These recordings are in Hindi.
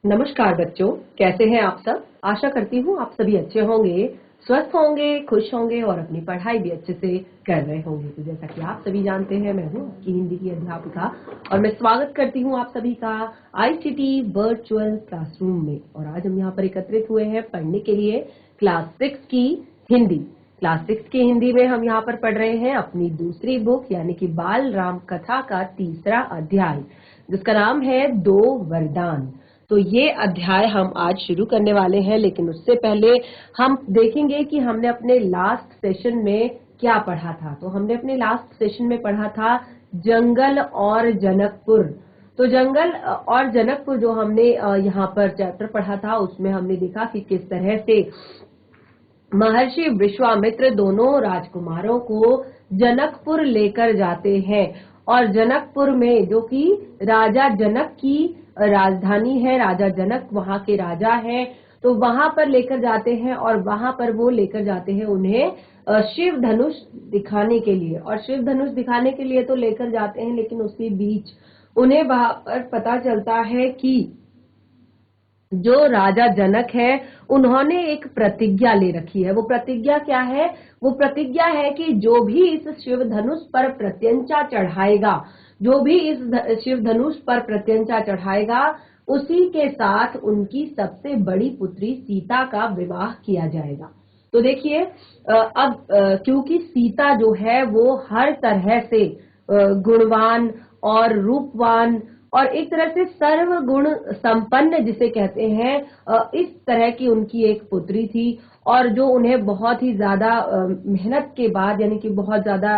नमस्कार बच्चों, कैसे हैं आप सब। आशा करती हूँ आप सभी अच्छे होंगे, स्वस्थ होंगे, खुश होंगे और अपनी पढ़ाई भी अच्छे से कर रहे होंगे। तो जैसा कि आप सभी जानते हैं, मैं हूँ आपकी हिंदी की अध्यापिका और मैं स्वागत करती हूँ आप सभी का आईसीटी वर्चुअल क्लासरूम में। और आज हम यहाँ पर एकत्रित हुए हैं पढ़ने के लिए क्लास 6 की हिंदी। क्लास 6 की हिंदी में हम यहाँ पर पढ़ रहे हैं अपनी दूसरी बुक यानी कि बाल राम कथा का तीसरा अध्याय, जिसका नाम है दो वरदान। तो ये अध्याय हम आज शुरू करने वाले हैं, लेकिन उससे पहले हम देखेंगे कि हमने अपने लास्ट सेशन में क्या पढ़ा था। तो हमने अपने लास्ट सेशन में पढ़ा था जंगल और जनकपुर। तो जंगल और जनकपुर जो हमने यहाँ पर चैप्टर पढ़ा था, उसमें हमने देखा कि किस तरह से महर्षि विश्वामित्र दोनों राजकुमारों को जनकपुर लेकर जाते हैं और जनकपुर में, जो कि राजा जनक की राजधानी है, राजा जनक वहां के राजा हैं, तो वहां पर लेकर जाते हैं और वहां पर वो लेकर जाते हैं उन्हें शिव धनुष दिखाने के लिए। और शिव धनुष दिखाने के लिए तो लेकर जाते हैं, लेकिन उसके बीच उन्हें वहां पर पता चलता है कि जो राजा जनक है उन्होंने एक प्रतिज्ञा ले रखी है। वो प्रतिज्ञा क्या है? वो प्रतिज्ञा है कि जो भी इस शिव धनुष पर प्रत्यंचा चढ़ाएगा, जो भी इस शिव धनुष पर प्रत्यंचा चढ़ाएगा, उसी के साथ उनकी सबसे बड़ी पुत्री सीता का विवाह किया जाएगा। तो देखिए, अब क्योंकि सीता जो है वो हर तरह से गुणवान और रूपवान और एक तरह से सर्वगुण संपन्न जिसे कहते हैं, इस तरह की उनकी एक पुत्री थी। और जो उन्हें बहुत ही ज्यादा मेहनत के बाद, यानी कि बहुत ज्यादा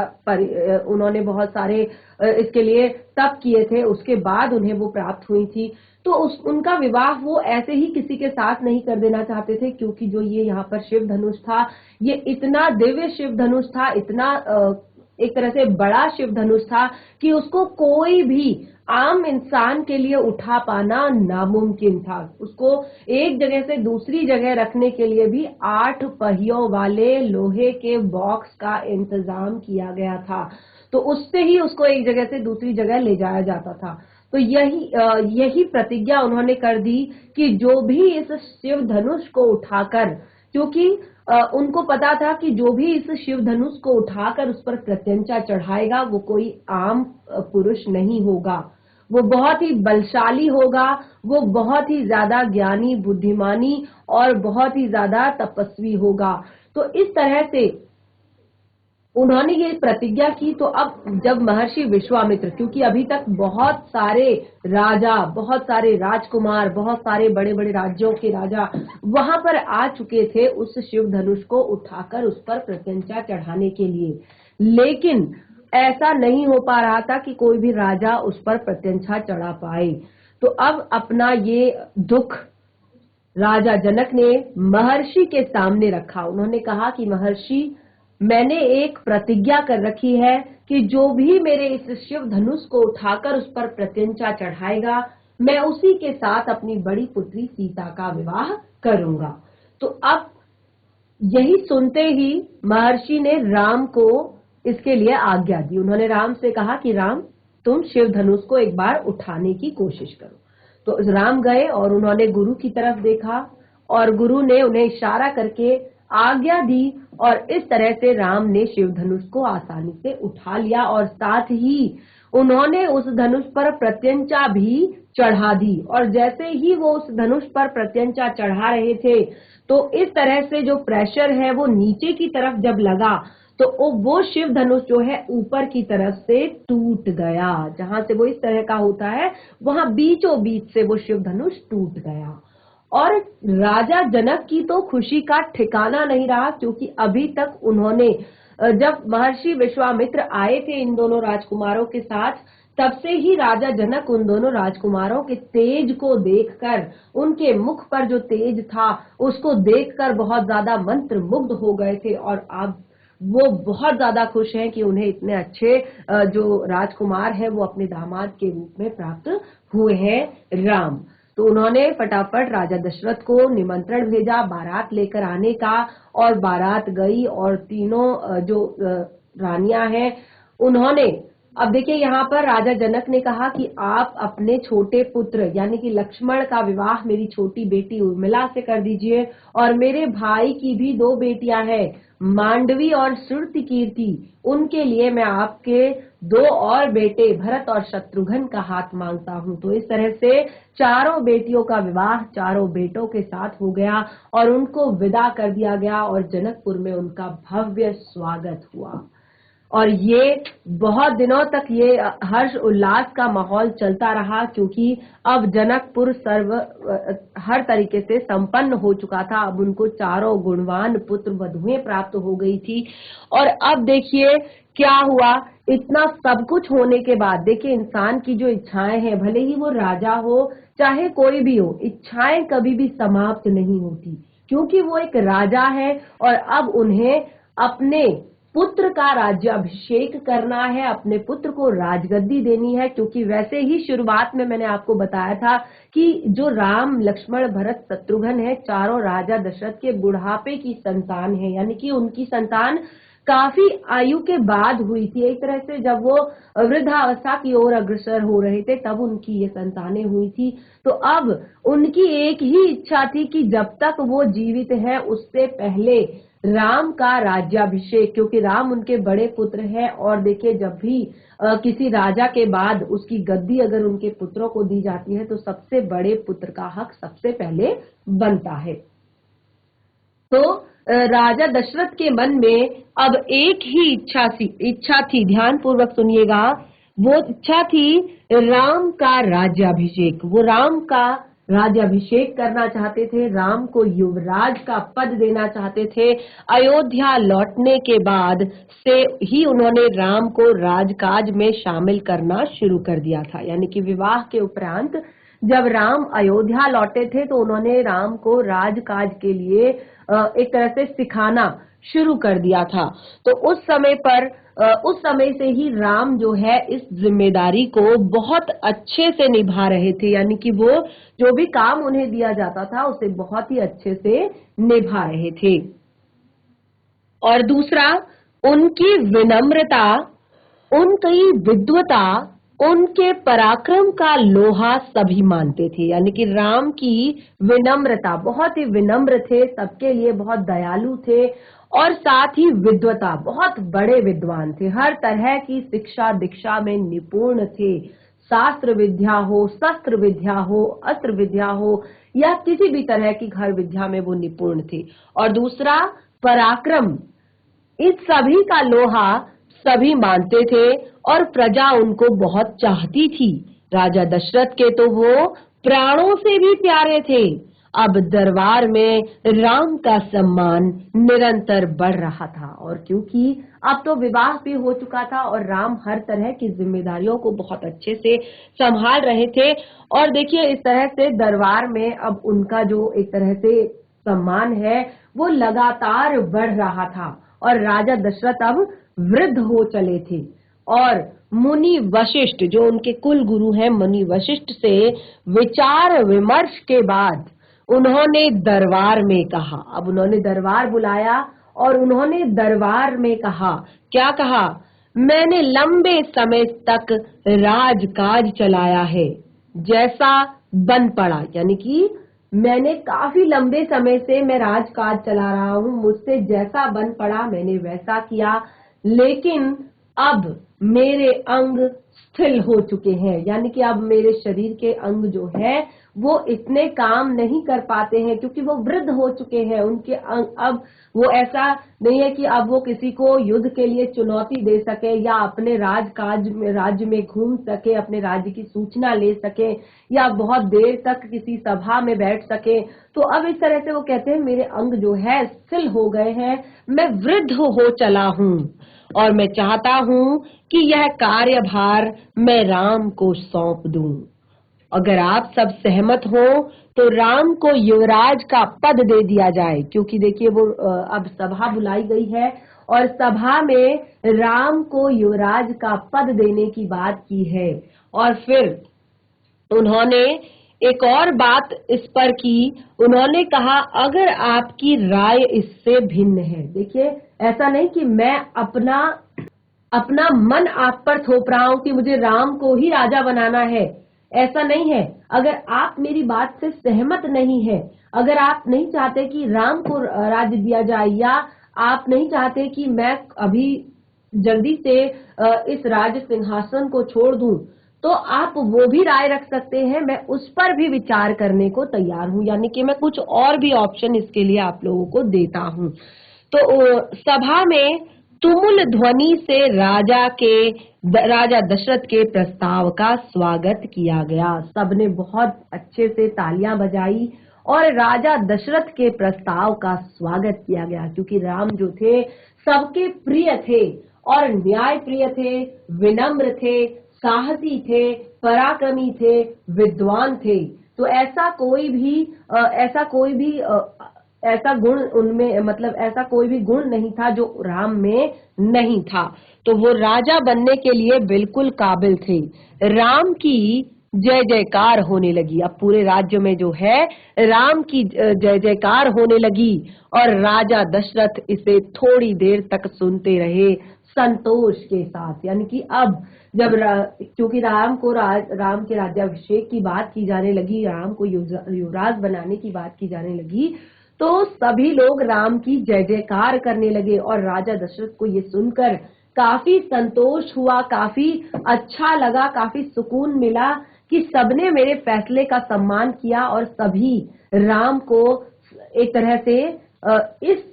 उन्होंने बहुत सारे इसके लिए तप किए थे, उसके बाद उन्हें वो प्राप्त हुई थी। तो उनका विवाह वो ऐसे ही किसी के साथ नहीं कर देना चाहते थे, क्योंकि जो ये यहाँ पर शिव धनुष था, ये इतना दिव्य शिव धनुष था, इतना एक तरह से बड़ा शिव धनुष था कि उसको कोई भी आम इंसान के लिए उठा पाना नामुमकिन था। उसको एक जगह से दूसरी जगह रखने के लिए भी 8 पहियों वाले लोहे के बॉक्स का इंतजाम किया गया था। तो उससे ही उसको एक जगह से दूसरी जगह ले जाया जाता था। तो यही प्रतिज्ञा उन्होंने कर दी कि जो भी इस शिव धनुष को उठाकर, क्योंकि उनको पता था कि जो भी इस शिव धनुष को उठाकर उस पर प्रत्यंचा चढ़ाएगा, वो कोई आम पुरुष नहीं होगा, वो बहुत ही बलशाली होगा, वो बहुत ही ज्यादा ज्ञानी, बुद्धिमानी और बहुत ही ज्यादा तपस्वी होगा। तो इस तरह से उन्होंने ये प्रतिज्ञा की। तो अब जब महर्षि विश्वामित्र, क्योंकि अभी तक बहुत सारे राजा, बहुत सारे राजकुमार, बहुत सारे बड़े बड़े राज्यों के राजा वहां पर आ चुके थे उस शिव धनुष को उठाकर उस पर प्रत्यंचा चढ़ाने के लिए, लेकिन ऐसा नहीं हो पा रहा था कि कोई भी राजा उस पर प्रत्यंचा चढ़ा पाए। तो अब अपना ये दुख राजा जनक ने महर्षि के सामने रखा। उन्होंने कहा कि महर्षि, मैंने एक प्रतिज्ञा कर रखी है कि जो भी मेरे इस शिव धनुष को उठाकर उस पर प्रत्यंचा चढ़ाएगा, मैं उसी के साथ अपनी बड़ी पुत्री सीता का विवाह करूंगा। तो अब यही सुनते ही महर्षि ने राम को इसके लिए आज्ञा दी। उन्होंने राम से कहा कि राम, तुम शिव धनुष को एक बार उठाने की कोशिश करो। तो राम गए और उन्होंने गुरु की तरफ देखा और गुरु ने उन्हें इशारा करके आज्ञा दी और इस तरह से राम ने शिव धनुष को आसानी से उठा लिया और साथ ही उन्होंने उस धनुष पर प्रत्यंचा भी चढ़ा दी। और जैसे ही वो उस धनुष पर प्रत्यंचा चढ़ा रहे थे, तो इस तरह से जो प्रेशर है वो नीचे की तरफ जब लगा, तो वो शिव धनुष जो है ऊपर की तरफ से टूट गया। जहां से वो इस तरह का होता है, वहां बीचों बीच से वो शिव धनुष टूट गया। और राजा जनक की तो खुशी का ठिकाना नहीं रहा, क्योंकि अभी तक उन्होंने, जब महर्षि विश्वामित्र आए थे इन दोनों राजकुमारों के साथ, तब से ही राजा जनक उन दोनों राजकुमारों के तेज को देखकर, उनके मुख पर जो तेज था उसको देखकर बहुत ज्यादा मंत्र मुग्ध हो गए थे। और अब वो बहुत ज्यादा खुश हैं कि उन्हें इतने अच्छे जो राजकुमार हैं वो अपने दामाद के रूप में प्राप्त हुए हैं राम। तो उन्होंने फटाफट राजा दशरथ को निमंत्रण भेजा बारात लेकर आने का, और बारात गई और तीनों जो रानियां हैं उन्होंने अब देखिए यहाँ पर राजा जनक ने कहा कि आप अपने छोटे पुत्र यानी कि लक्ष्मण का विवाह मेरी छोटी बेटी उर्मिला से कर दीजिए, और मेरे भाई की भी दो बेटियां हैं, मांडवी और श्रुतिकीर्ति, उनके लिए मैं आपके दो और बेटे भरत और शत्रुघ्न का हाथ मांगता हूँ। तो इस तरह से चारों बेटियों का विवाह चारों बेटों के साथ हो गया और उनको विदा कर दिया गया और जनकपुर में उनका भव्य स्वागत हुआ। और ये बहुत दिनों तक ये हर्ष उल्लास का माहौल चलता रहा, क्योंकि अब जनकपुर हर तरीके से संपन्न हो चुका था। अब उनको चारों गुणवान पुत्र वधुएं प्राप्त हो गई थी। और अब देखिए क्या हुआ, इतना सब कुछ होने के बाद देखिए इंसान की जो इच्छाएं हैं, भले ही वो राजा हो चाहे कोई भी हो, इच्छाएं कभी भी समाप्त नहीं होती, क्योंकि वो एक राजा है और अब उन्हें अपने पुत्र का राज्याभिषेक करना है, अपने पुत्र को राजगद्दी देनी है। क्योंकि वैसे ही शुरुआत में मैंने आपको बताया था कि जो राम लक्ष्मण भरत शत्रुघ्न है, चारों राजा दशरथ के बुढ़ापे की संतान है, यानी कि उनकी संतान काफी आयु के बाद हुई थी। एक तरह से जब वो वृद्धावस्था की ओर अग्रसर हो रहे थे तब उनकी ये संतानें हुई थी। तो अब उनकी एक ही इच्छा थी कि जब तक वो जीवित है उससे पहले राम का राज्याभिषेक, क्योंकि राम उनके बड़े पुत्र है। और देखिए जब भी किसी राजा के बाद उसकी गद्दी अगर उनके पुत्रों को दी जाती है तो सबसे बड़े पुत्र का हक सबसे पहले बनता है। तो राजा दशरथ के मन में अब एक ही इच्छा थी, ध्यान पूर्वक सुनिएगा, वो इच्छा थी राम का राज्याभिषेक। वो राम का राज्याभिषेक करना चाहते थे, राम को युवराज का पद देना चाहते थे। अयोध्या लौटने के बाद से ही उन्होंने राम को राजकाज में शामिल करना शुरू कर दिया था, यानी कि विवाह के उपरांत जब राम अयोध्या लौटे थे तो उन्होंने राम को राजकाज के लिए एक तरह से सिखाना शुरू कर दिया था। तो उस समय से ही राम जो है इस जिम्मेदारी को बहुत अच्छे से निभा रहे थे, यानी कि वो जो भी काम उन्हें दिया जाता था उसे बहुत ही अच्छे से निभा रहे थे। और दूसरा, उनकी विनम्रता, उनकी विद्वता, उनके पराक्रम का लोहा सभी मानते थे, यानी कि राम की विनम्रता, बहुत ही विनम्र थे, सबके लिए बहुत दयालु थे, और साथ ही विद्वता, बहुत बड़े विद्वान थे, हर तरह की शिक्षा दीक्षा में निपुण थे। शास्त्र विद्या हो, शस्त्र विद्या हो, अस्त्र विद्या हो या किसी भी तरह की घर विद्या में वो निपुण थे। और दूसरा, पराक्रम, इस सभी का लोहा सभी मानते थे और प्रजा उनको बहुत चाहती थी। राजा दशरथ के तो वो प्राणों से भी प्यारे थे। अब दरबार में राम का सम्मान निरंतर बढ़ रहा था, और क्योंकि अब तो विवाह भी हो चुका था और राम हर तरह की जिम्मेदारियों को बहुत अच्छे से संभाल रहे थे। और देखिए इस तरह से दरबार में अब उनका जो एक तरह से सम्मान है वो लगातार बढ़ रहा था। और राजा दशरथ अब वृद्ध हो चले थे, और मुनि वशिष्ठ जो उनके कुल गुरु हैं, मुनि वशिष्ठ से विचार विमर्श के बाद उन्होंने दरबार में कहा, अब उन्होंने दरबार बुलाया और उन्होंने दरबार में कहा, क्या कहा, मैंने लंबे समय तक राजकाज चलाया है, जैसा बन पड़ा, यानी कि मैंने काफी लंबे समय से मैं राजकाज चला रहा हूँ, मुझसे जैसा बन पड़ा मैंने वैसा किया, लेकिन अब मेरे अंग स्थिर हो चुके हैं, यानी कि अब मेरे शरीर के अंग जो है वो इतने काम नहीं कर पाते हैं, क्योंकि वो वृद्ध हो चुके हैं। उनके अंग अब वो ऐसा नहीं है कि अब वो किसी को युद्ध के लिए चुनौती दे सके या अपने राज्य में घूम सके, अपने राज्य की सूचना ले सके या बहुत देर तक किसी सभा में बैठ सके। तो अब इस तरह से वो कहते हैं मेरे अंग जो है स्थिर हो गए हैं, मैं वृद्ध हो चला हूँ और मैं चाहता हूँ कि यह कार्यभार मैं राम को सौंप दूं। अगर आप सब सहमत हो तो राम को युवराज का पद दे दिया जाए, क्योंकि देखिए वो अब सभा बुलाई गई है और सभा में राम को युवराज का पद देने की बात की है। और फिर उन्होंने एक और बात इस पर की, उन्होंने कहा अगर आपकी राय इससे भिन्न है, देखिए ऐसा नहीं कि मैं अपना अपना मन आप पर थोप रहा हूं कि मुझे राम को ही राजा बनाना है। ऐसा नहीं है। अगर आप मेरी बात से सहमत नहीं है, अगर आप नहीं चाहते कि राम को राज्य दिया जाए, या आप नहीं चाहते कि मैं अभी जल्दी से इस राज सिंहासन को छोड़ दूं, तो आप वो भी राय रख सकते हैं। मैं उस पर भी विचार करने को तैयार हूं, यानी कि मैं कुछ और भी ऑप्शन इसके लिए आप लोगों को देता हूं। तो सभा में तुमुल ध्वनि से राजा दशरथ के प्रस्ताव का स्वागत किया गया। सबने बहुत अच्छे से तालियां बजाई और राजा दशरथ के प्रस्ताव का स्वागत किया गया, क्योंकि राम जो थे सबके प्रिय थे और न्याय प्रिय थे, विनम्र थे, साहसी थे, पराक्रमी थे, विद्वान थे। तो ऐसा गुण उनमें, मतलब ऐसा कोई भी गुण नहीं था जो राम में नहीं था। तो वो राजा बनने के लिए बिल्कुल काबिल थे। राम की जय जयकार होने लगी। अब पूरे राज्य में जो है राम की जय जयकार होने लगी और राजा दशरथ इसे थोड़ी देर तक सुनते रहे संतोष के साथ। यानी कि अब जब क्योंकि राम के राज्याभिषेक की बात की जाने लगी, राम को युवराज बनाने की बात की जाने लगी, तो सभी लोग राम की जय जयकार करने लगे और राजा दशरथ को ये सुनकर काफी संतोष हुआ, काफी अच्छा लगा, काफी सुकून मिला कि सबने मेरे फैसले का सम्मान किया और सभी राम को एक तरह से इस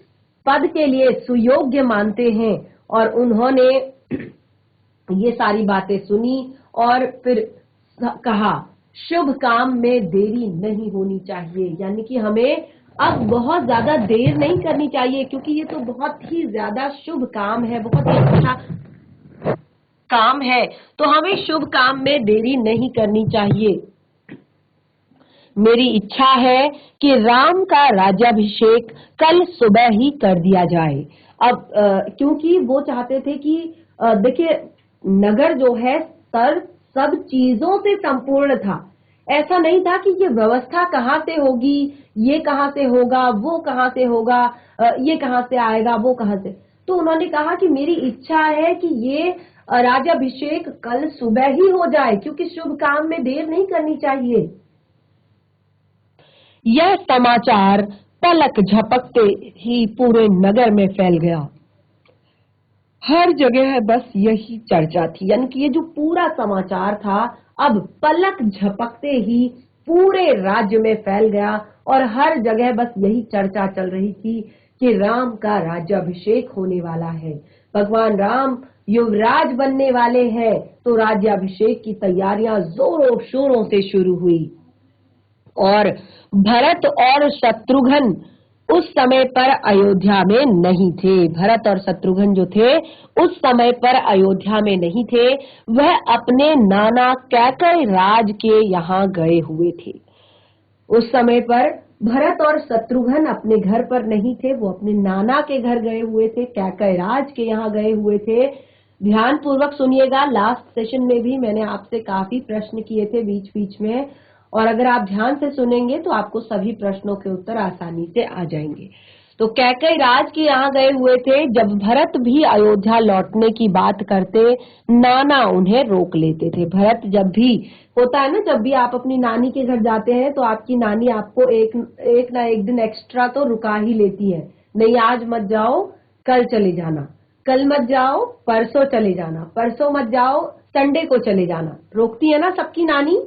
पद के लिए सुयोग्य मानते हैं। और उन्होंने ये सारी बातें सुनी और फिर कहा, शुभ काम में देरी नहीं होनी चाहिए। यानी कि हमें अब बहुत ज्यादा देर नहीं करनी चाहिए, क्योंकि ये तो बहुत ही ज्यादा शुभ काम है, बहुत ही अच्छा काम है, तो हमें शुभ काम में देरी नहीं करनी चाहिए। मेरी इच्छा है कि राम का राज्याभिषेक कल सुबह ही कर दिया जाए। अब क्योंकि वो चाहते थे कि देखिए, नगर जो है सब चीजों से संपूर्ण था। ऐसा नहीं था कि ये व्यवस्था कहाँ से होगी, ये कहाँ से होगा, वो कहाँ से होगा, ये कहाँ से आएगा, वो कहाँ से। तो उन्होंने कहा कि मेरी इच्छा है कि ये राज्याभिषेक कल सुबह ही हो जाए, क्योंकि शुभ काम में देर नहीं करनी चाहिए। यह समाचार पलक झपकते ही पूरे नगर में फैल गया। हर जगह बस यही चर्चा थी। यानी कि ये जो पूरा समाचार था अब पलक झपकते ही पूरे राज्य में फैल गया और हर जगह बस यही चर्चा चल रही थी कि राम का राज्याभिषेक होने वाला है, भगवान राम युवराज बनने वाले हैं। तो राज्याभिषेक की तैयारियां जोरों शोरों से शुरू हुई और भरत और शत्रुघ्न उस समय पर अयोध्या में नहीं थे। भरत और शत्रुघ्न जो थे उस समय पर अयोध्या में नहीं थे, वह अपने नाना कैकय राज के यहाँ गए हुए थे। उस समय पर भरत और शत्रुघ्न अपने घर पर नहीं थे, वो अपने नाना के घर गए हुए थे, कैकय राज के यहाँ गए हुए थे। ध्यान पूर्वक सुनिएगा, लास्ट सेशन में भी मैंने आपसे काफी प्रश्न किए थे बीच बीच में, और अगर आप ध्यान से सुनेंगे तो आपको सभी प्रश्नों के उत्तर आसानी से आ जाएंगे। तो कैकय राज के यहाँ गए हुए थे। जब भरत भी अयोध्या लौटने की बात करते, नाना उन्हें रोक लेते थे। भरत जब भी होता है ना, जब भी आप अपनी नानी के घर जाते हैं तो आपकी नानी आपको एक ना एक दिन एक्स्ट्रा तो रुका ही लेती है। नहीं, आज मत जाओ, कल चले जाना, कल मत जाओ, परसों चले जाना, परसों मत जाओ, संडे को चले जाना। रोकती है ना सबकी नानी,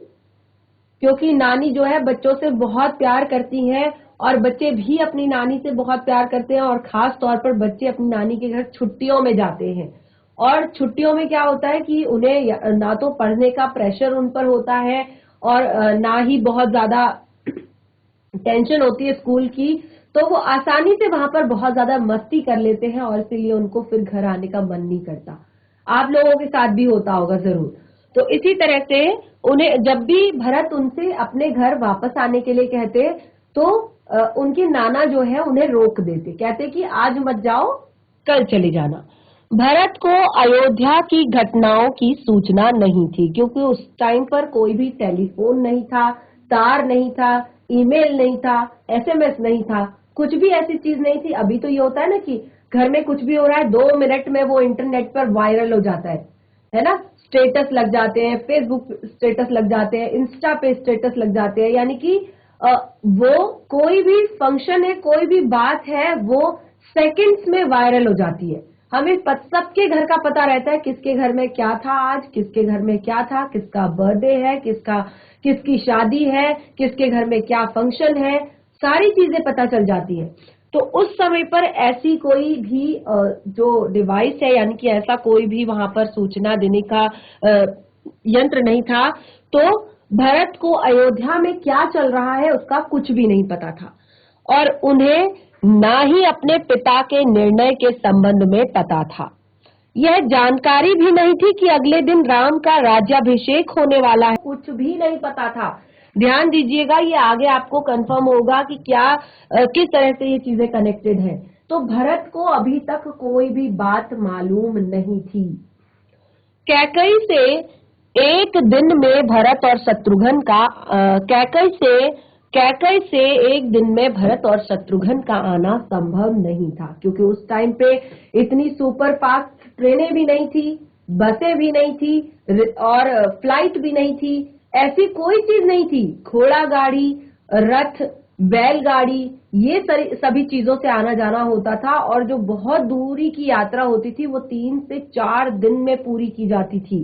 क्योंकि नानी जो है बच्चों से बहुत प्यार करती है और बच्चे भी अपनी नानी से बहुत प्यार करते हैं। और खास तौर पर बच्चे अपनी नानी के घर छुट्टियों में जाते हैं, और छुट्टियों में क्या होता है कि उन्हें ना तो पढ़ने का प्रेशर उन पर होता है और ना ही बहुत ज्यादा टेंशन होती है स्कूल की, तो वो आसानी से वहां पर बहुत ज्यादा मस्ती कर लेते हैं और इसीलिए उनको फिर घर आने का मन नहीं करता। आप लोगों के साथ भी होता होगा जरूर। तो इसी तरह से उन्हें जब भी भरत उनसे अपने घर वापस आने के लिए कहते तो उनके नाना जो है उन्हें रोक देते, कहते कि आज मत जाओ, कल चले जाना। भरत को अयोध्या की घटनाओं की सूचना नहीं थी, क्योंकि उस टाइम पर कोई भी टेलीफोन नहीं था, तार नहीं था, ईमेल नहीं था, एसएमएस नहीं था, कुछ भी ऐसी चीज नहीं थी। अभी तो ये होता है ना कि घर में कुछ भी हो रहा है 2 मिनट में वो इंटरनेट पर वायरल हो जाता है ना। स्टेटस लग जाते हैं, फेसबुक स्टेटस लग जाते हैं, इंस्टा पे स्टेटस लग जाते हैं, यानी कि वो कोई भी फंक्शन है, कोई भी बात है, वो सेकंड्स में वायरल हो जाती है। हमें सबके घर का पता रहता है, किसके घर में क्या था आज, किसके घर में क्या था, किसका बर्थडे है, किसकी शादी है, किसके घर में क्या फंक्शन है, सारी चीजें पता चल जाती है। तो उस समय पर ऐसी कोई भी जो डिवाइस है, यानी कि ऐसा कोई भी वहां पर सूचना देने का यंत्र नहीं था। तो भरत को अयोध्या में क्या चल रहा है उसका कुछ भी नहीं पता था, और उन्हें ना ही अपने पिता के निर्णय के संबंध में पता था। यह जानकारी भी नहीं थी कि अगले दिन राम का राज्याभिषेक होने वाला है, कुछ भी नहीं पता था। ध्यान दीजिएगा, ये आगे आपको कंफर्म होगा कि क्या किस तरह से ये चीजें कनेक्टेड है। तो भरत को अभी तक कोई भी बात मालूम नहीं थी। कैकई से एक दिन में भरत और शत्रुघ्न का कैकई से एक दिन में भरत और शत्रुघ्न का आना संभव नहीं था, क्योंकि उस टाइम पे इतनी सुपर फास्ट ट्रेनें भी नहीं थी, बसें भी नहीं थी, और फ्लाइट भी नहीं थी, ऐसी कोई चीज नहीं थी। घोड़ा गाड़ी, रथ, बैलगाड़ी, ये सभी चीजों से आना जाना होता था, और जो बहुत दूरी की यात्रा होती थी वो 3 से 4 दिन में पूरी की जाती थी।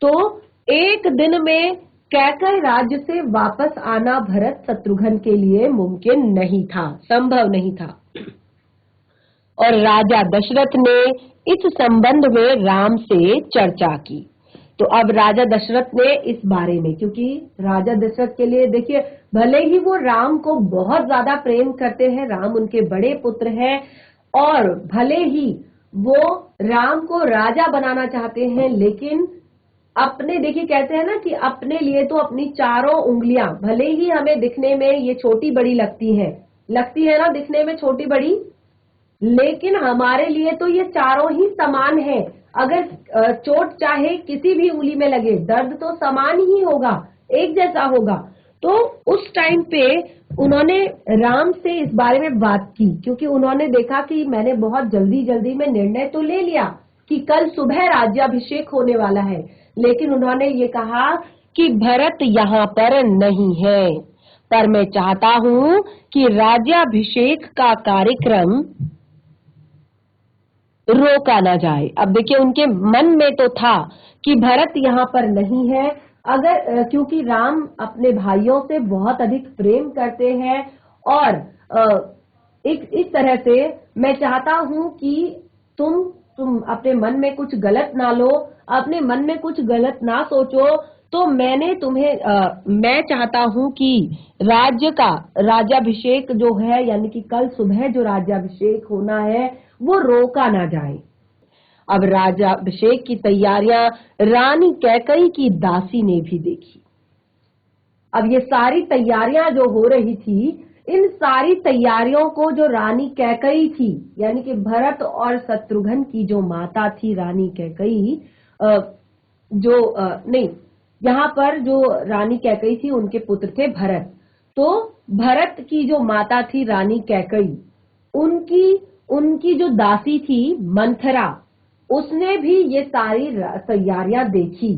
तो एक दिन में कैकई राज्य से वापस आना भरत शत्रुघ्न के लिए मुमकिन नहीं था, संभव नहीं था। और राजा दशरथ ने इस संबंध में राम से चर्चा की। तो अब राजा दशरथ ने इस बारे में, क्योंकि राजा दशरथ के लिए देखिए, भले ही वो राम को बहुत ज्यादा प्रेम करते हैं, राम उनके बड़े पुत्र हैं, और भले ही वो राम को राजा बनाना चाहते हैं, लेकिन अपने, देखिए कहते हैं ना कि अपने लिए तो अपनी चारों उंगलियां, भले ही हमें दिखने में ये छोटी बड़ी लगती है ना, दिखने में छोटी बड़ी, लेकिन हमारे लिए तो ये चारों ही समान है। अगर चोट चाहे किसी भी उंगली में लगे, दर्द तो समान ही होगा, एक जैसा होगा। तो उस टाइम पे उन्होंने राम से इस बारे में बात की, क्योंकि उन्होंने देखा कि मैंने बहुत जल्दी जल्दी में निर्णय तो ले लिया कि कल सुबह राज्याभिषेक होने वाला है, लेकिन उन्होंने ये कहा कि भरत यहाँ पर नहीं है, पर मैं चाहता हूं कि राज्याभिषेक का कार्यक्रम रोका ना जाए। अब देखिए, उनके मन में तो था कि भरत यहाँ पर नहीं है, अगर क्योंकि राम अपने भाइयों से बहुत अधिक प्रेम करते हैं, और इस तरह से मैं चाहता हूं कि तुम अपने मन में कुछ गलत ना लो, अपने मन में कुछ गलत ना सोचो। तो मैं चाहता हूं कि राज्य का राज्याभिषेक जो है, यानी कि कल सुबह जो राज्याभिषेक होना है, वो रोका ना जाए। अब राज्याभिषेक की तैयारियां रानी कैकई की दासी ने भी देखी। अब ये सारी तैयारियां जो हो रही थी, इन सारी तैयारियों को जो रानी कैकई थी, यानी कि भरत और शत्रुघ्न की जो माता थी रानी कैकई, नहीं, यहाँ पर जो रानी कैकई थी उनके पुत्र थे भरत। तो भरत की जो माता थी रानी कैकई, उनकी जो दासी थी मंथरा, उसने भी ये सारी तैयारियां देखी,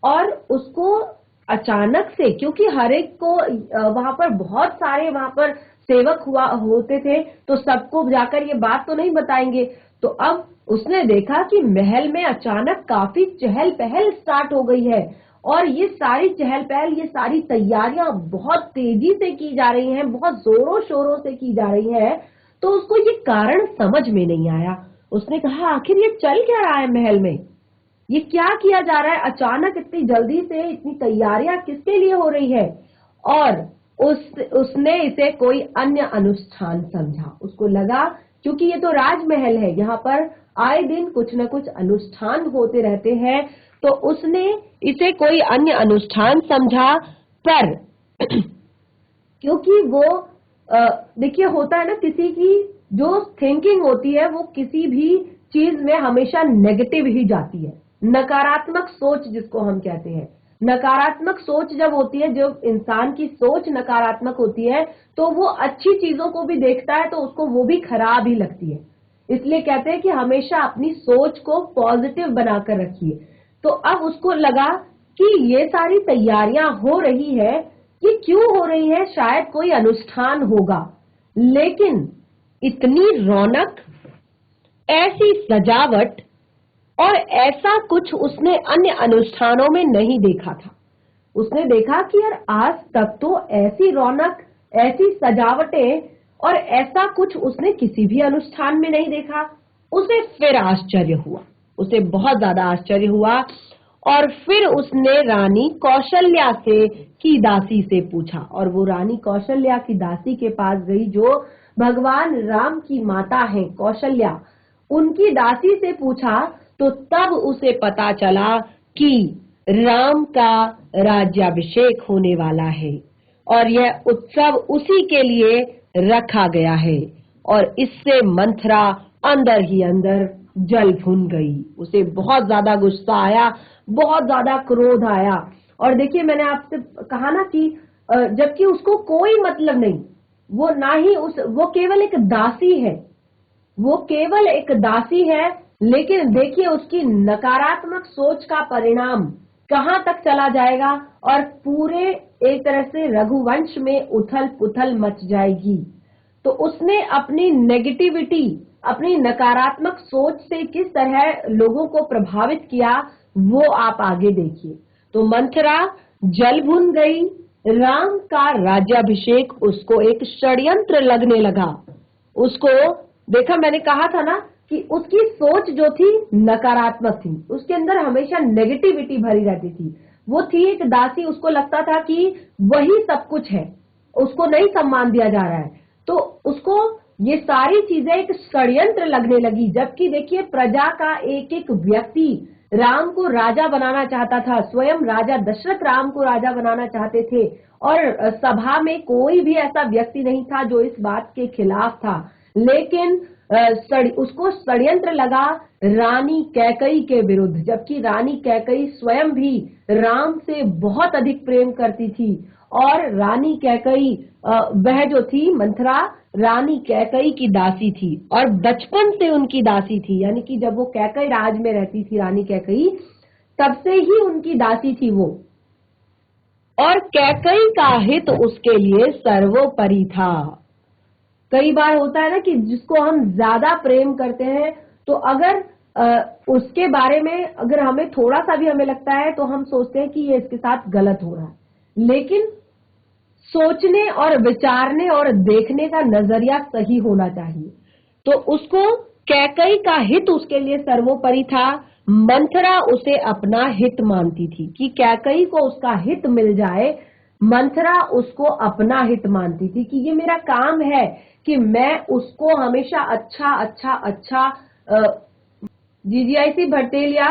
और उसको अचानक से, क्योंकि हर एक को वहां पर बहुत सारे वहां पर सेवक होते थे, तो सबको जाकर ये बात तो नहीं बताएंगे। तो अब उसने देखा कि महल में अचानक काफी चहल पहल स्टार्ट हो गई है, और ये सारी चहल पहल, ये सारी तैयारियां बहुत तेजी से की जा रही हैं, बहुत जोरों शोरों से की जा रही है। तो उसको ये कारण समझ में नहीं आया। उसने कहा, आखिर ये चल क्या रहा है महल में, ये क्या किया जा रहा है, अचानक इतनी जल्दी से इतनी तैयारियां किसके लिए हो रही है। और उसने इसे कोई अन्य अनुष्ठान समझा। उसको लगा, क्योंकि ये तो राजमहल है, यहाँ पर आए दिन कुछ न कुछ अनुष्ठान होते रहते हैं, तो उसने इसे कोई अन्य अनुष्ठान समझा। पर क्योंकि वो देखिए, होता है ना, किसी की जो थिंकिंग होती है वो किसी भी चीज में हमेशा नेगेटिव ही जाती है, नकारात्मक सोच जिसको हम कहते हैं। नकारात्मक सोच जब होती है, जब इंसान की सोच नकारात्मक होती है, तो वो अच्छी चीजों को भी देखता है तो उसको वो भी खराब ही लगती है। इसलिए कहते हैं कि हमेशा अपनी सोच को पॉजिटिव बनाकर रखिए। तो अब उसको लगा कि ये सारी तैयारियां हो रही है, ये क्यों हो रही है, शायद कोई अनुष्ठान होगा, लेकिन इतनी रौनक, ऐसी सजावट और ऐसा कुछ उसने अन्य अनुष्ठानों में नहीं देखा था। उसने देखा कि यार आज तक तो ऐसी रौनक, ऐसी सजावटें और ऐसा कुछ उसने किसी भी अनुष्ठान में नहीं देखा। उसे फिर आश्चर्य हुआ, उसे बहुत ज्यादा आश्चर्य हुआ और फिर उसने रानी कौशल्या से की दासी से पूछा, और वो रानी कौशल्या की दासी के पास गई जो भगवान राम की माता है कौशल्या। उनकी दासी से पूछा तो तब उसे पता चला कि राम का राज्याभिषेक होने वाला है और यह उत्सव उसी के लिए रखा गया है। और इससे मंथरा अंदर ही अंदर जल भुन गई। उसे बहुत ज्यादा गुस्सा आया, बहुत ज्यादा क्रोध आया। और देखिए, मैंने आपसे कहा ना कि जबकि उसको कोई मतलब नहीं, वो ना ही वो केवल एक दासी है, वो केवल एक दासी है, लेकिन देखिए उसकी नकारात्मक सोच का परिणाम कहां तक चला जाएगा और पूरे एक तरह से रघुवंश में उथल पुथल मच जाएगी। तो उसने अपनी नेगेटिविटी, अपनी नकारात्मक सोच से किस तरह लोगों को प्रभावित किया, वो आप आगे देखिए। तो मंथरा जल भुन गई। राम का राज्याभिषेक उसको एक षड्यंत्र लगने लगा। उसको देखा, मैंने कहा था ना कि उसकी सोच जो थी नकारात्मक थी, उसके अंदर हमेशा नेगेटिविटी भरी रहती थी। वो थी एक दासी, उसको लगता था कि वही सब कुछ है, उसको नहीं सम्मान दिया जा रहा है। तो उसको ये सारी चीजें एक षड्यंत्र लगने लगी। जबकि देखिए, प्रजा का एक एक व्यक्ति राम को राजा बनाना चाहता था, स्वयं राजा दशरथ राम को राजा बनाना चाहते थे, और सभा में कोई भी ऐसा व्यक्ति नहीं था जो इस बात के खिलाफ था। लेकिन उसको षड्यंत्र लगा रानी कैकई के विरुद्ध, जबकि रानी कैकई स्वयं भी राम से बहुत अधिक प्रेम करती थी। और रानी कैकई, वह जो थी मंथरा, रानी कैकई की दासी थी और बचपन से उनकी दासी थी। यानी कि जब वो कैकई राज में रहती थी, रानी कैकई, तब से ही उनकी दासी थी वो। और कैकई का हित उसके लिए सर्वोपरि था। कई बार होता है ना कि जिसको हम ज्यादा प्रेम करते हैं, तो अगर उसके बारे में अगर हमें थोड़ा सा भी हमें लगता है तो हम सोचते हैं कि ये इसके साथ गलत हो रहा है। लेकिन सोचने और विचारने और देखने का नजरिया सही होना चाहिए। तो उसको कैकई का हित उसके लिए सर्वोपरि था। मंथरा उसे अपना हित मानती थी कि कैकई को उसका हित मिल जाए। मंथरा उसको अपना हित मानती थी कि ये मेरा काम है कि मैं उसको हमेशा अच्छा अच्छा अच्छा। जीजीआईसी भटेलिया।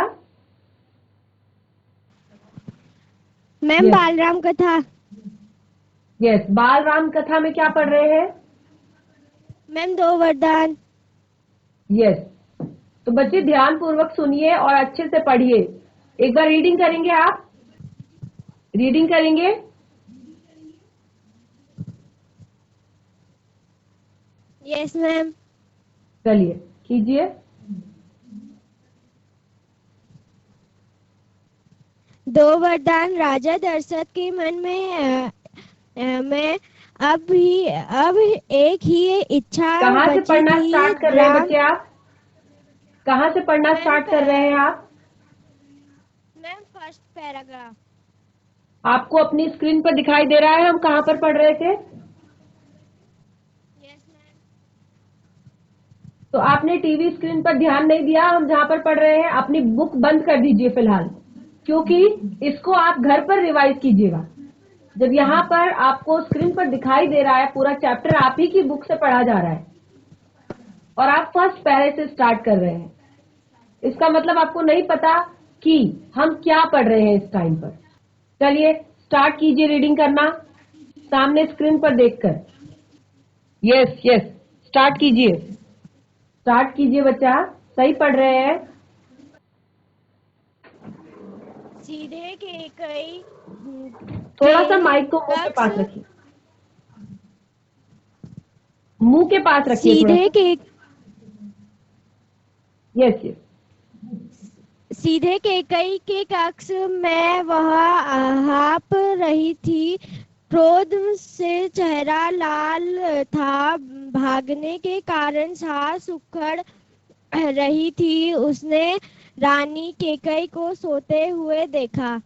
मैम, बालराम कथा। यस, बाल राम कथा में क्या पढ़ रहे हैं? मैम, 2 वरदान। यस। तो बच्चे ध्यान पूर्वक सुनिए और अच्छे से पढ़िए। एक बार रीडिंग करेंगे आप? रीडिंग करेंगे? Yes ma'am. चलिए कीजिए। दो वरदान। राजा दशरथ के मन में अब एक ही इच्छा कहाँ से बची पढ़ना थी। स्टार्ट कर रहे हैं राम। बच्चे आप? कहाँ से पढ़ना मैम, स्टार्ट कर रहे हैं आप? Ma'am, first paragraph. आपको अपनी स्क्रीन पर दिखाई दे रहा है हम कहाँ पर पढ़ रहे थे? Yes ma'am. तो आपने टीवी स्क्रीन पर ध्यान नहीं दिया, हम जहाँ पर पढ़ रहे हैं। अपनी बुक बंद कर दीजिए फिलहाल, क्योंकि इसको आप घर पर रिवाइज कीजिएगा। जब यहाँ पर आपको स्क्रीन पर दिखाई दे रहा है पूरा चैप्टर आप ही की बुक से पढ़ा जा रहा है और आप फर्स्ट पैरे से स्टार्ट कर रहे हैं, इसका मतलब आपको नहीं पता कि हम क्या पढ़ रहे हैं इस टाइम पर। चलिए स्टार्ट कीजिए रीडिंग करना सामने स्क्रीन पर देखकर। यस यस, स्टार्ट कीजिए, स्टार्ट कीजिए बच्चा, सही पढ़ रहे हैं। सीधे के कई थोड़ा सा माइक को मुंह के पास रखिए, मुंह के पास रखिए थोड़ा सीधे सा। के यस यस। सीधे केकई के कक्ष में वह हाँप रही थी। क्रोध से चेहरा लाल था। भागने के कारण सांस उखड़ रही थी। उसने रानी केकई को सोते हुए देखा।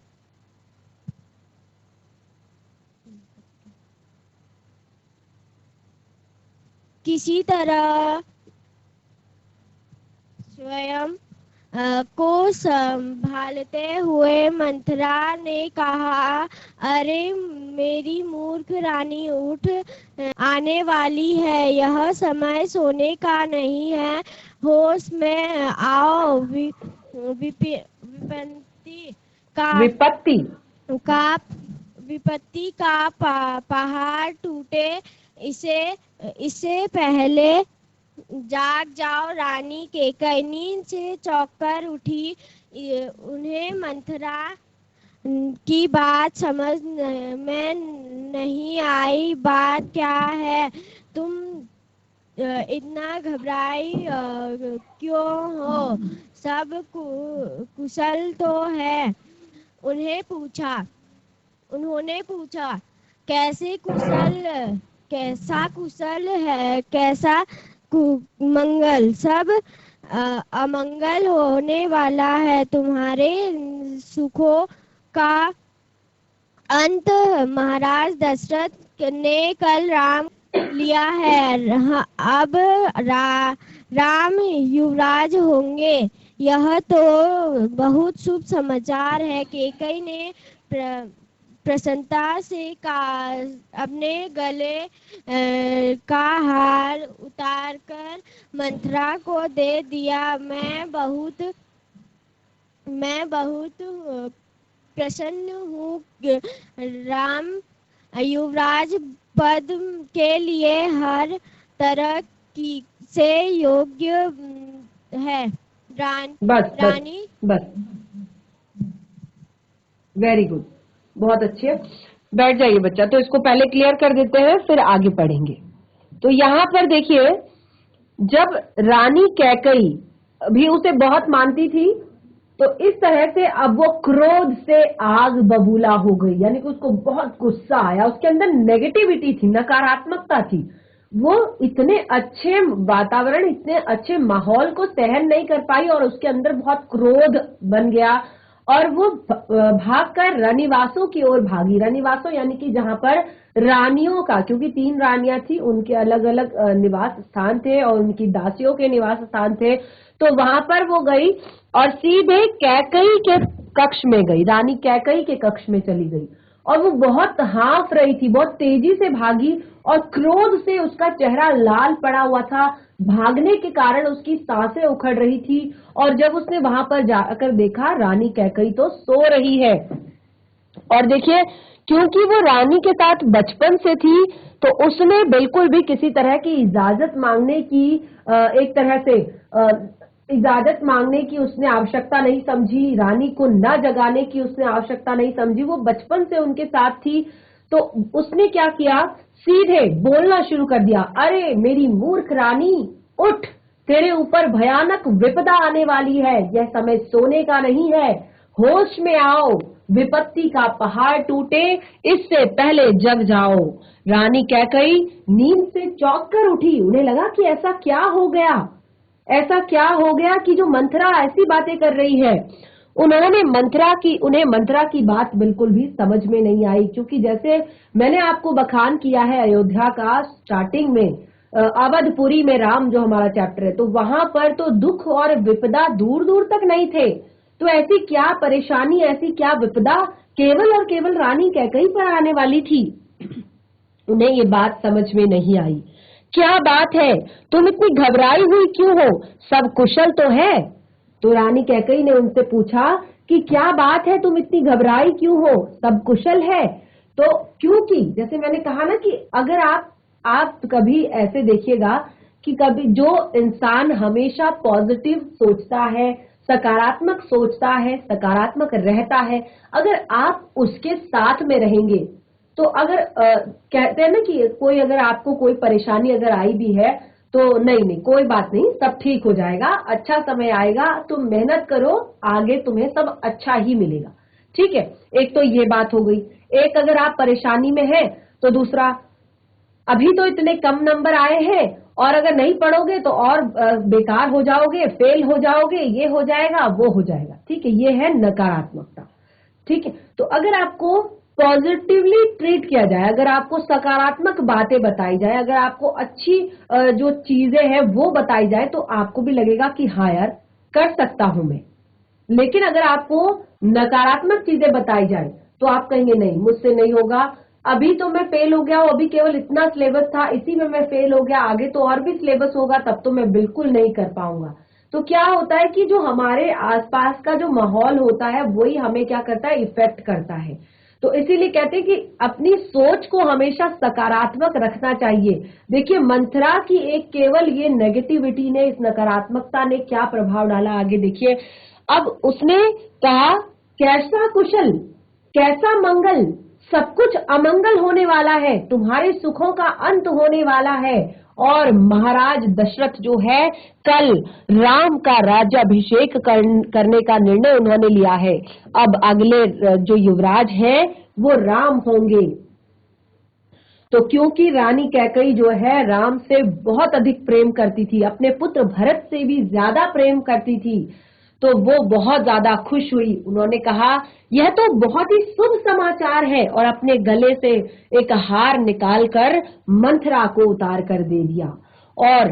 किसी तरह स्वयं को संभालते हुए मंथरा ने कहा, अरे मेरी मूर्ख रानी, उठ, आने वाली है। यह समय सोने का नहीं है। होश में आओ। विपत्ति का विपत्ति का विपत्ति का पहाड़ टूटे इससे पहले जाग जाओ। रानी केकई नींद से चौंक उठी। उन्हें मंथरा की बात समझ में नहीं आई। बात क्या है? तुम इतना घबराई क्यों हो? सब कुशल तो है? उन्होंने पूछा। कैसा कुशल है? कैसा मंगल? सब अमंगल होने वाला है। तुम्हारे सुखों का अंत महाराज दशरथ ने कल राम लिया है। अब राम युवराज होंगे। यह तो बहुत शुभ समाचार है। केकई ने प्रसन्नता से अपने गले का हार उतारकर मंथरा को दे दिया। मैं बहुत प्रसन्न हूँ। राम युवराज पद के लिए हर तरह से योग्य है। रानी बस वेरी गुड, बहुत अच्छे। बैठ जाइए बच्चा। तो इसको पहले क्लियर कर देते हैं, फिर आगे पढ़ेंगे। तो यहाँ पर देखिए, जब रानी कैकई भी उसे बहुत मानती थी, तो इस तरह से अब वो क्रोध से आग बबूला हो गई। यानी कि उसको बहुत गुस्सा आया। उसके अंदर नेगेटिविटी थी, नकारात्मकता थी। वो इतने अच्छे वातावरण, इतने अच्छे माहौल को सहन नहीं कर पाई और उसके अंदर बहुत क्रोध बन गया और वो भागकर रनिवासों की ओर भागी। रनिवासों यानी कि जहां पर रानियों का, क्योंकि 3 रानियां थी, उनके अलग अलग निवास स्थान थे और उनकी दासियों के निवास स्थान थे। तो वहां पर वो गई और सीधे कैकई के कक्ष में गई। रानी कैकई के कक्ष में चली गई और वो बहुत हाँफ रही थी, बहुत तेजी से भागी और क्रोध से उसका चेहरा लाल पड़ा हुआ था। भागने के कारण उसकी सांसें उखड़ रही थी और जब उसने वहां पर जाकर देखा, रानी कैकई तो सो रही है। और देखिए, क्योंकि वो रानी के साथ बचपन से थी, तो उसने बिल्कुल भी किसी तरह की इजाजत मांगने की एक तरह से इजाजत मांगने की उसने आवश्यकता नहीं समझी। रानी को न जगाने की उसने आवश्यकता नहीं समझी। वो बचपन से उनके साथ थी। तो उसने क्या किया, सीधे बोलना शुरू कर दिया, अरे मेरी मूर्ख रानी, उठ, तेरे ऊपर भयानक विपदा आने वाली है। यह समय सोने का नहीं है। होश में आओ। विपत्ति का पहाड़ टूटे इससे पहले जग जाओ। रानी कैकई नींद से चौंक कर उठी। उन्हें लगा कि ऐसा क्या हो गया, ऐसा क्या हो गया कि जो मंथरा ऐसी बातें कर रही है। उन्हें मंथरा की बात बिल्कुल भी समझ में नहीं आई, क्योंकि जैसे मैंने आपको बखान किया है अयोध्या का स्टार्टिंग में, अवधपुरी में राम जो हमारा चैप्टर है, तो वहां पर तो दुख और विपदा दूर दूर तक नहीं थे। तो ऐसी क्या परेशानी, ऐसी क्या विपदा केवल और केवल रानी कैकई पर आने वाली थी। उन्हें ये बात समझ में नहीं आई। क्या बात है, तुम इतनी घबराई हुई क्यों हो? सब कुशल तो है? तो रानी कैकई ने उनसे पूछा कि क्या बात है, तुम इतनी घबराई क्यों हो? सब कुशल है? तो क्योंकि जैसे मैंने कहा ना कि अगर आप कभी ऐसे देखिएगा कि कभी जो इंसान हमेशा पॉजिटिव सोचता है, सकारात्मक सोचता है, सकारात्मक रहता है, अगर आप उसके साथ में रहेंगे तो अगर कहते हैं ना कि कोई अगर आपको कोई परेशानी अगर आई भी है तो नहीं कोई बात नहीं, सब ठीक हो जाएगा, अच्छा समय आएगा, तुम मेहनत करो, आगे तुम्हें सब अच्छा ही मिलेगा। ठीक है, एक तो ये बात हो गई। एक, अगर आप परेशानी में हैं तो दूसरा, अभी तो इतने कम नंबर आए हैं और अगर नहीं पढ़ोगे तो और बेकार हो जाओगे, फेल हो जाओगे, ये हो जाएगा, वो हो जाएगा। ठीक है, ये है नकारात्मकता। ठीक है, तो अगर आपको पॉजिटिवली ट्रीट किया जाए, अगर आपको सकारात्मक बातें बताई जाए, अगर आपको अच्छी जो चीजें हैं वो बताई जाए, तो आपको भी लगेगा कि हाँ यार कर सकता हूं मैं। लेकिन अगर आपको नकारात्मक चीजें बताई जाए तो आप कहेंगे नहीं मुझसे नहीं होगा, अभी तो मैं फेल हो गया हूं, अभी केवल इतना सिलेबस था, इसी में मैं फेल हो गया, आगे तो और भी सिलेबस होगा, तब तो मैं बिल्कुल नहीं कर पाऊंगा। तो क्या होता है कि जो हमारे आसपास का जो माहौल होता है वही हमें क्या करता है, इफेक्ट करता है। तो इसीलिए कहते हैं कि अपनी सोच को हमेशा सकारात्मक रखना चाहिए। देखिए मंथरा की एक केवल ये नेगेटिविटी ने, इस नकारात्मकता ने क्या प्रभाव डाला, आगे देखिए। अब उसने कहा कैसा कुशल, कैसा मंगल, सब कुछ अमंगल होने वाला है, तुम्हारे सुखों का अंत होने वाला है। और महाराज दशरथ जो है कल राम का राज्याभिषेक करने का निर्णय उन्होंने लिया है। अब अगले जो युवराज हैं वो राम होंगे। तो क्योंकि रानी कैकई जो है राम से बहुत अधिक प्रेम करती थी, अपने पुत्र भरत से भी ज्यादा प्रेम करती थी, तो वो बहुत ज्यादा खुश हुई। उन्होंने कहा यह तो बहुत ही शुभ समाचार है, और अपने गले से एक हार निकालकर मंथरा को उतार कर दे दिया और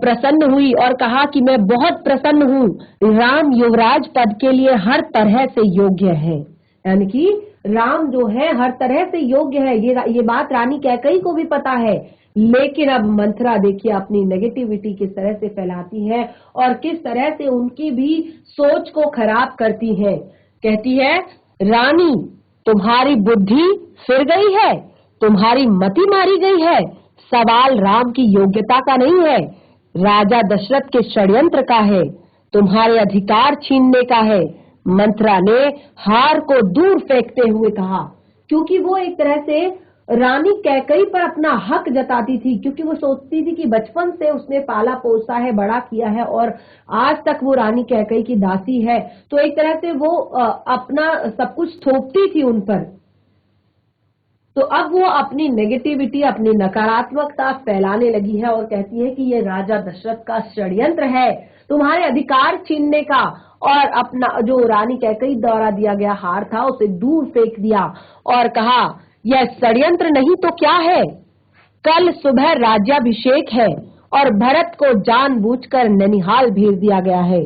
प्रसन्न हुई और कहा कि मैं बहुत प्रसन्न हूँ, राम युवराज पद के लिए हर तरह से योग्य है। यानी कि राम जो है हर तरह से योग्य है, ये बात रानी कैकई को भी पता है। लेकिन अब मंथरा देखिए अपनी नेगेटिविटी किस तरह से फैलाती है और किस तरह से उनकी भी सोच को खराब करती है। कहती है रानी तुम्हारी बुद्धि फिर गई है, तुम्हारी मति मारी गई है, सवाल राम की योग्यता का नहीं है, राजा दशरथ के षड्यंत्र का है, तुम्हारे अधिकार छीनने का है। मंथरा ने हार को दूर फेंकते हुए कहा, क्योंकि वो एक तरह से रानी कैकई पर अपना हक जताती थी, क्योंकि वो सोचती थी कि बचपन से उसने पाला पोसा है, बड़ा किया है और आज तक वो रानी कैकई की दासी है, तो एक तरह से वो अपना सब कुछ थोपती थी उन पर। तो अब वो अपनी नेगेटिविटी, अपनी नकारात्मकता फैलाने लगी है और कहती है कि ये राजा दशरथ का षड्यंत्र है तुम्हारे अधिकार छीनने का, और अपना जो रानी कैकई द्वारा दिया गया हार था उसे दूर फेंक दिया और कहा यह षड्यंत्र नहीं तो क्या है, कल सुबह राज्याभिषेक है और भरत को जानबूझकर ननिहाल भेज दिया गया है,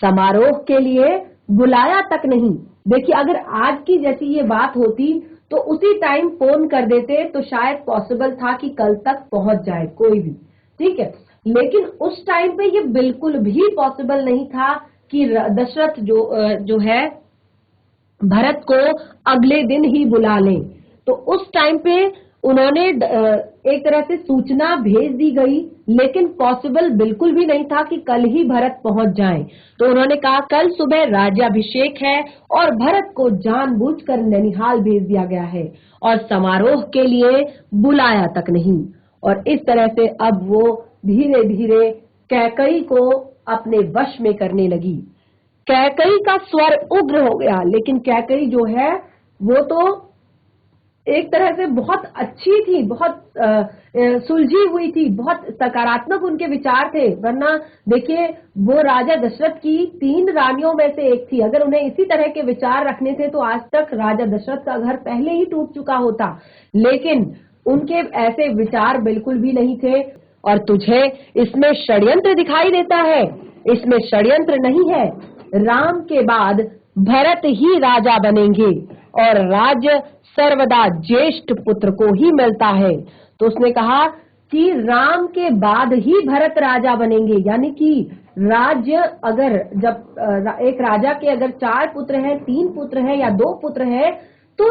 समारोह के लिए बुलाया तक नहीं। देखिए अगर आज की जैसी ये बात होती तो उसी टाइम फोन कर देते तो शायद पॉसिबल था कि कल तक पहुंच जाए कोई भी, ठीक है। लेकिन उस टाइम पे ये बिल्कुल भी पॉसिबल नहीं था कि दशरथ जो है भरत को अगले दिन ही बुला लें। तो उस टाइम पे उन्होंने एक तरह से सूचना भेज दी गई, लेकिन पॉसिबल बिल्कुल भी नहीं था कि कल ही भरत पहुंच जाएं। तो उन्होंने कहा कल सुबह राज्याभिषेक है और भरत को जानबूझकर ननिहाल भेज दिया गया है और समारोह के लिए बुलाया तक नहीं। और इस तरह से अब वो धीरे धीरे कैकई को अपने वश में करने लगी। कैकई का स्वर उग्र हो गया, लेकिन कैकई जो है वो तो एक तरह से बहुत अच्छी थी, बहुत सुलझी हुई थी, बहुत सकारात्मक उनके विचार थे। वरना देखिए वो राजा दशरथ की 3 रानियों में से एक थी, अगर उन्हें इसी तरह के विचार रखने थे तो आज तक राजा दशरथ का घर पहले ही टूट चुका होता। लेकिन उनके ऐसे विचार बिल्कुल भी नहीं थे। और तुझे इसमें षड्यंत्र दिखाई देता है, इसमें षड्यंत्र नहीं है, राम के बाद भरत ही राजा बनेंगे और राज्य सर्वदा ज्येष्ठ पुत्र को ही मिलता है। तो उसने कहा कि राम के बाद ही भरत राजा बनेंगे, यानी कि राज्य अगर जब एक राजा के अगर 4 पुत्र हैं, 3 पुत्र हैं या 2 पुत्र हैं, तो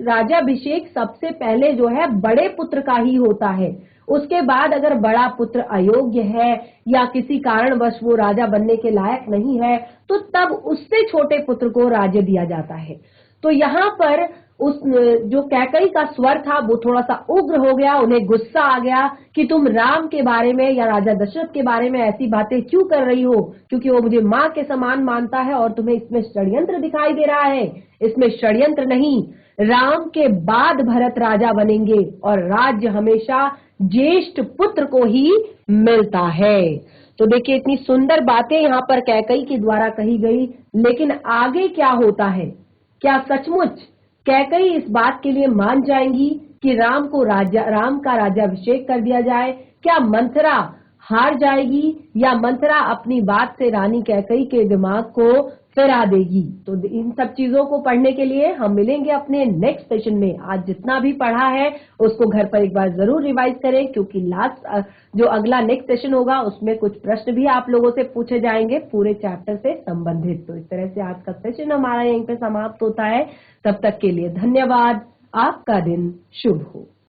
राज्याभिषेक सबसे पहले जो है बड़े पुत्र का ही होता है। उसके बाद अगर बड़ा पुत्र अयोग्य है या किसी कारणवश वो राजा बनने के लायक नहीं है, तो तब उससे छोटे पुत्र को राज्य दिया जाता है। तो यहाँ पर उस जो कैकई का स्वर था वो थोड़ा सा उग्र हो गया, उन्हें गुस्सा आ गया कि तुम राम के बारे में या राजा दशरथ के बारे में ऐसी बातें क्यों कर रही हो, क्योंकि वो मुझे माँ के समान मानता है और तुम्हें इसमें षड्यंत्र दिखाई दे रहा है। इसमें षड्यंत्र नहीं, राम के बाद भरत राजा बनेंगे और राज्य हमेशा ज्येष्ठ पुत्र को ही मिलता है। तो देखिए इतनी सुंदर बातें यहाँ पर कैकई के द्वारा कही गई, लेकिन आगे क्या होता है? क्या सचमुच कैकई इस बात के लिए मान जाएंगी कि राम का राज्याभिषेक कर दिया जाए? क्या मंथरा हार जाएगी या मंथरा अपनी बात से रानी कैकई के दिमाग को फिरा देगी? तो इन सब चीजों को पढ़ने के लिए हम मिलेंगे अपने नेक्स्ट सेशन में। आज जितना भी पढ़ा है उसको घर पर एक बार जरूर रिवाइज करें, क्योंकि लास्ट जो अगला नेक्स्ट सेशन होगा उसमें कुछ प्रश्न भी आप लोगों से पूछे जाएंगे पूरे चैप्टर से संबंधित। तो इस तरह से आज का सेशन हमारा यहीं पे समाप्त होता है। तब तक के लिए धन्यवाद। आपका दिन शुभ हो।